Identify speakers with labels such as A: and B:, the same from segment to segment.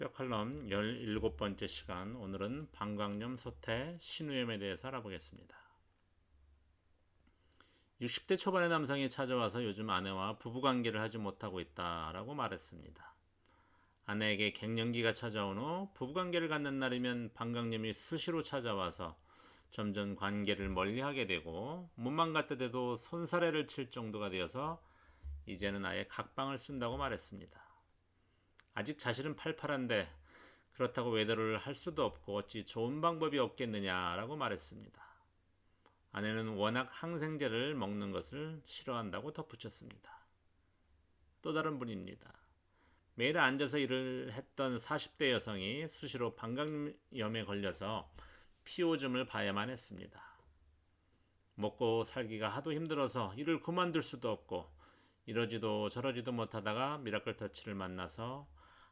A: 뼈칼럼 17번째 시간, 오늘은 방광염, 소태, 신우염에 대해서 알아보겠습니다. 60대 초반의 남성이 찾아와서 요즘 아내와 부부관계를 하지 못하고 있다라고 말했습니다. 아내에게 갱년기가 찾아온 후 부부관계를 갖는 날이면 방광염이 수시로 찾아와서 점점 관계를 멀리하게 되고 몸만 갖다 대도 손사래를 칠 정도가 되어서 이제는 아예 각방을 쓴다고 말했습니다. 아직 자신은 팔팔한데 그렇다고 외도를 할 수도 없고 어찌 좋은 방법이 없겠느냐라고 말했습니다. 아내는 워낙 항생제를 먹는 것을 싫어한다고 덧붙였습니다. 또 다른 분입니다. 매일 앉아서 일을 했던 40대 여성이 수시로 방광염에 걸려서 피오줌을 봐야만 했습니다. 먹고 살기가 하도 힘들어서 일을 그만둘 수도 없고 이러지도 저러지도 못하다가 미라클 터치를 만나서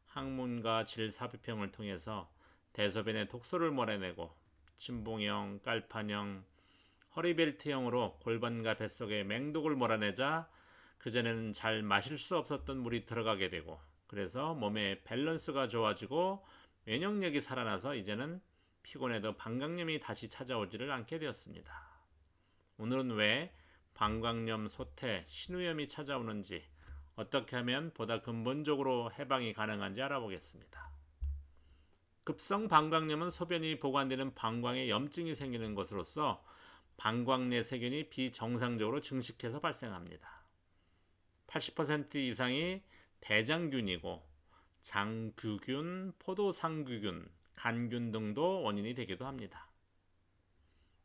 A: 항문과 질삽입형을 통해서 대소변에 독소를 몰아내고 침봉형, 깔판형, 허리벨트형으로 골반과 뱃속에 맹독을 몰아내자 그전에는 잘 마실 수 없었던 물이 들어가게 되고 그래서 몸의 밸런스가 좋아지고 면역력이 살아나서 이제는 피곤해도 방광염이 다시 찾아오지를 않게 되었습니다. 오늘은 왜 방광염, 소태, 신우염이 찾아오는지 어떻게 하면 보다 근본적으로 해방이 가능한지 알아보겠습니다. 급성 방광염은 소변이 보관되는 방광에 염증이 생기는 것으로서 방광 내 세균이 비정상적으로 증식해서 발생합니다. 80% 이상이 대장균이고 장규균, 포도상규균, 간균 등도 원인이 되기도 합니다.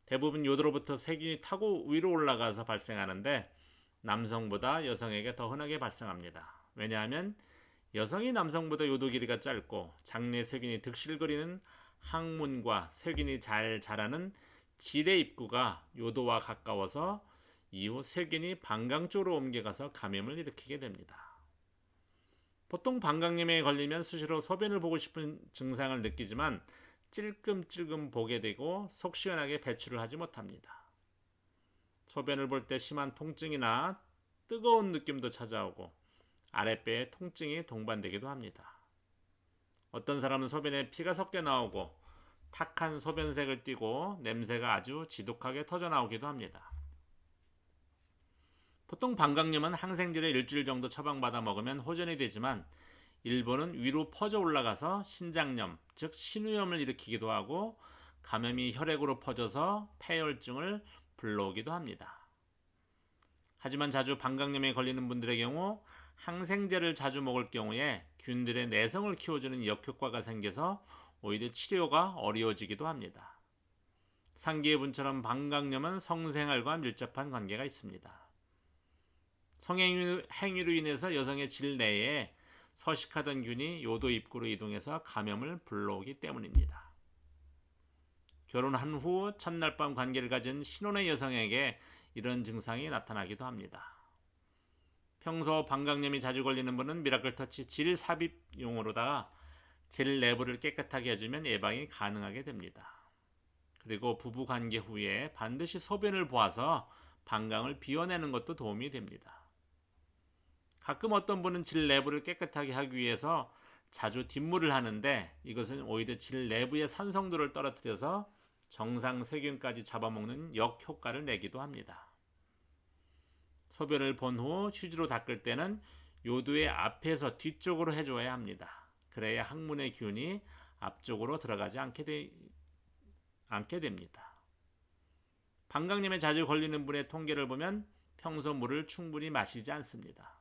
A: 대부분 요도로부터 세균이 타고 위로 올라가서 발생하는데 남성보다 여성에게 더 흔하게 발생합니다. 왜냐하면 여성이 남성보다 요도 길이가 짧고 장내 세균이 득실거리는 항문과 세균이 잘 자라는 질의 입구가 요도와 가까워서 이후 세균이 방광 쪽으로 옮겨가서 감염을 일으키게 됩니다. 보통 방광염에 걸리면 수시로 소변을 보고 싶은 증상을 느끼지만 찔끔찔끔 보게 되고 속 시원하게 배출을 하지 못합니다. 소변을 볼 때 심한 통증이나 뜨거운 느낌도 찾아오고 아랫배에 통증이 동반되기도 합니다. 어떤 사람은 소변에 피가 섞여 나오고 탁한 소변색을 띠고 냄새가 아주 지독하게 터져 나오기도 합니다. 보통 방광염은 항생제를 일주일 정도 처방받아 먹으면 호전이 되지만 일부는 위로 퍼져 올라가서 신장염, 즉 신우염을 일으키기도 하고 감염이 혈액으로 퍼져서 폐혈증을 불러오기도 합니다. 하지만 자주 방광염에 걸리는 분들의 경우 항생제를 자주 먹을 경우에 균들의 내성을 키워주는 역효과가 생겨서 오히려 치료가 어려워지기도 합니다. 상기의 분처럼 방광염은 성생활과 밀접한 관계가 있습니다. 성행위로 인해서 여성의 질 내에 서식하던 균이 요도 입구로 이동해서 감염을 불러오기 때문입니다. 결혼한 후 첫날 밤 관계를 가진 신혼의 여성에게 이런 증상이 나타나기도 합니다. 평소 방광염이 자주 걸리는 분은 미라클 터치 질 삽입용으로다가 질 내부를 깨끗하게 해주면 예방이 가능하게 됩니다. 그리고 부부 관계 후에 반드시 소변을 보아서 방광을 비워내는 것도 도움이 됩니다. 가끔 어떤 분은 질 내부를 깨끗하게 하기 위해서 자주 뒷물을 하는데 이것은 오히려 질 내부의 산성도를 떨어뜨려서 정상 세균까지 잡아먹는 역효과를 내기도 합니다. 소변을 본 후 휴지로 닦을 때는 요도의 앞에서 뒤쪽으로 해줘야 합니다. 그래야 항문의 균이 앞쪽으로 들어가지 않게 됩니다. 방광염에 자주 걸리는 분의 통계를 보면 평소 물을 충분히 마시지 않습니다.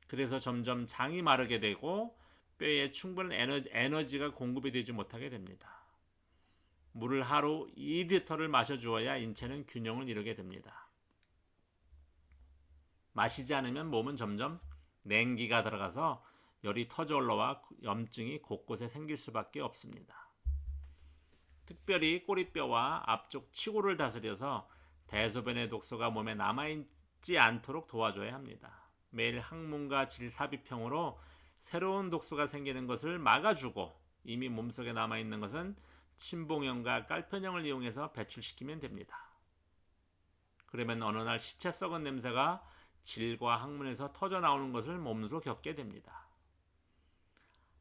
A: 그래서 점점 장이 마르게 되고 뼈에 충분한 에너지가 공급이 되지 못하게 됩니다. 물을 하루 2리터를 마셔주어야 인체는 균형을 이루게 됩니다. 마시지 않으면 몸은 점점 냉기가 들어가서 열이 터져 올라와 염증이 곳곳에 생길 수밖에 없습니다. 특별히 꼬리뼈와 앞쪽 치골을 다스려서 대소변의 독소가 몸에 남아있지 않도록 도와줘야 합니다. 매일 항문과 질삽입형으로 새로운 독소가 생기는 것을 막아주고 이미 몸속에 남아있는 것은 침봉형과 깔편형을 이용해서 배출시키면 됩니다. 그러면 어느 날 시체 썩은 냄새가 질과 항문에서 터져 나오는 것을 몸소 겪게 됩니다.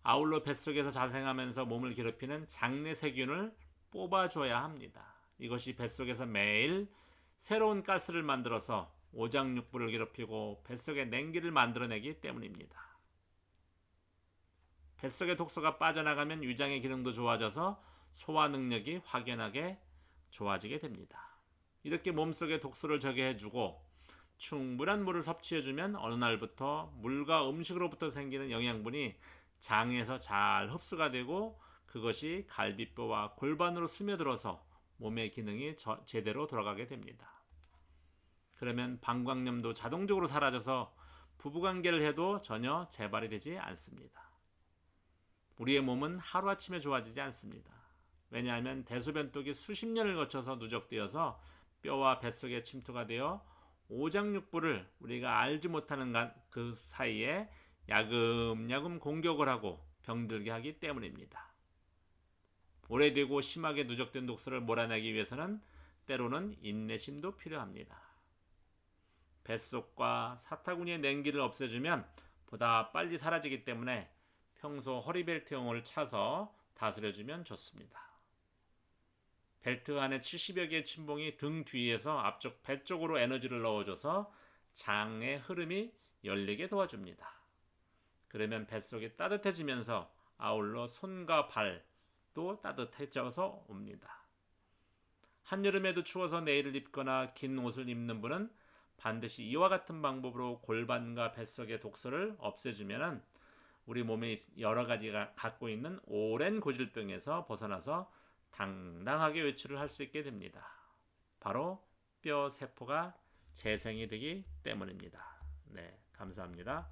A: 아울러 뱃속에서 자생하면서 몸을 괴롭히는 장내 세균을 뽑아줘야 합니다. 이것이 뱃속에서 매일 새로운 가스를 만들어서 오장육부를 괴롭히고 뱃속에 냉기를 만들어내기 때문입니다. 뱃속의 독소가 빠져나가면 위장의 기능도 좋아져서 소화 능력이 확연하게 좋아지게 됩니다. 이렇게 몸속의 독소를 제거해주고 충분한 물을 섭취해주면 어느 날부터 물과 음식으로부터 생기는 영양분이 장에서 잘 흡수가 되고 그것이 갈비뼈와 골반으로 스며들어서 몸의 기능이 제대로 돌아가게 됩니다. 그러면 방광염도 자동적으로 사라져서 부부관계를 해도 전혀 재발이 되지 않습니다. 우리의 몸은 하루아침에 좋아지지 않습니다. 왜냐하면 대소변독이 수십 년을 거쳐서 누적되어서 뼈와 뱃속에 침투가 되어 오장육부를 우리가 알지 못하는 그 사이에 야금야금 공격을 하고 병들게 하기 때문입니다. 오래되고 심하게 누적된 독소를 몰아내기 위해서는 때로는 인내심도 필요합니다. 뱃속과 사타구니의 냉기를 없애주면 보다 빨리 사라지기 때문에 평소 허리벨트형을 차서 다스려주면 좋습니다. 벨트 안에 70여 개의 침봉이 등 뒤에서 앞쪽 배 쪽으로 에너지를 넣어줘서 장의 흐름이 열리게 도와줍니다. 그러면 뱃속이 따뜻해지면서 아울러 손과 발도 따뜻해져서 옵니다. 한여름에도 추워서 내일을 입거나 긴 옷을 입는 분은 반드시 이와 같은 방법으로 골반과 뱃속의 독소를 없애주면 우리 몸이 여러 가지가 갖고 있는 오랜 고질병에서 벗어나서 당당하게 외출을 할 수 있게 됩니다. 바로 뼈 세포가 재생이 되기 때문입니다. 네, 감사합니다.